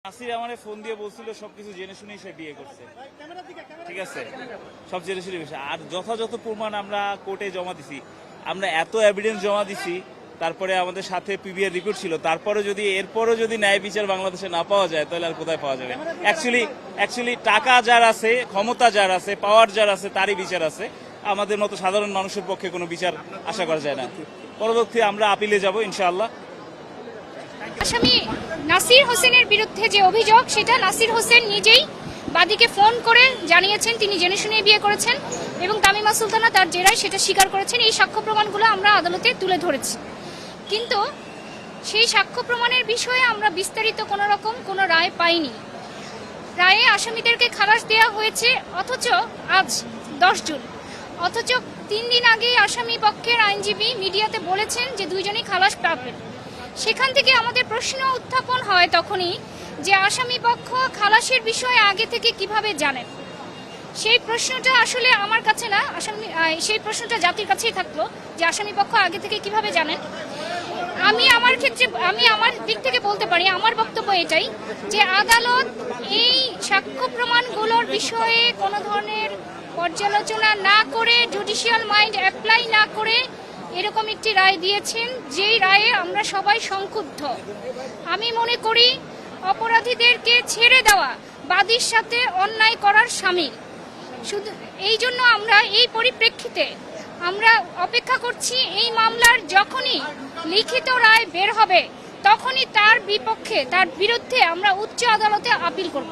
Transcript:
নাসির আমারে ফোন দিয়ে বলছিল সবকিছু জেনে শুনেই সে বিয়ে করছে, ঠিক আছে, সব জেনে শুনে বিষয়। আর যথাযথ প্রমাণ আমরা কোর্টে জমা দিছি, আমরা এত এভিডেন্স জমা দিছি, তারপরে আমাদের সাথে পিবিআর রিপোর্ট ছিল, তারপরে যদি এরপরও যদি ন্যায় বিচার বাংলাদেশে না পাওয়া যায় তাহলে আর কোথায় পাওয়া যাবে? অ্যাকচুয়ালি টাকা যার আছে, ক্ষমতা যার আছে, পাওয়ার যার আছে, তারই বিচার আছে। আমাদের মতো সাধারণ মানুষের পক্ষে কোনো বিচার আশা করা যায় না। পরবর্তী আমরা আপিলে যাব ইনশাআল্লাহ। আসামি নাসির হোসেনের বিরুদ্ধে যে অভিযোগ, সেটা নাসির হোসেন নিজেই বাদীকে ফোন করে জানিয়েছেন তিনি জেনে শুনে বিয়ে করেছেন এবং তামিমা সুলতানা তার জেরায় সেটা স্বীকার করেছেন। এই সাক্ষ্য প্রমাণগুলো আমরা আদালতে তুলে ধরেছি, কিন্তু সেই সাক্ষ্য প্রমাণের বিষয়ে আমরা বিস্তারিত কোনো রায় পাইনি। রায়ে আসামিদেরকে খালাস দেওয়া হয়েছে, অথচ আজ 10 জুন, অথচ 3 দিন আগে আসামি পক্ষের আইনজীবী মিডিয়াতে বলেছেন যে দুইজনই খালাস পাবেন। সেখান থেকে আমাদের প্রশ্ন উত্থাপন হয় তখনই যে আসামি পক্ষ খালাসের বিষয়ে আগে থেকে কিভাবে জানেন। সেই প্রশ্নটা আসলে আমার কাছে না, সেই প্রশ্নটা জাতির কাছেই থাকলো যে আসামি পক্ষ আগে থেকে কিভাবে জানেন। আমি আমার দিক থেকে বলতে পারি, আমার বক্তব্য এটাই যে আদালত এই সাক্ষ্য প্রমাণগুলোর বিষয়ে কোনো ধরনের পর্যালোচনা না করে, জুডিশিয়াল মাইন্ড অ্যাপ্লাই না করে এরকম একটি রায় দিয়েছেন, যেই রায়ে আমরা সবাই সংক্ষুব্ধ। আমি মনে করি অপরাধীদেরকে ছেড়ে দেওয়া বাদীর সাথে অন্যায় করার শামিল। শুধু এই জন্য আমরা এই পরিপ্রেক্ষিতে আমরা অপেক্ষা করছি এই মামলার যখনই লিখিত রায় বের হবে তখনই তার বিরুদ্ধে আমরা উচ্চ আদালতে আপিল করব।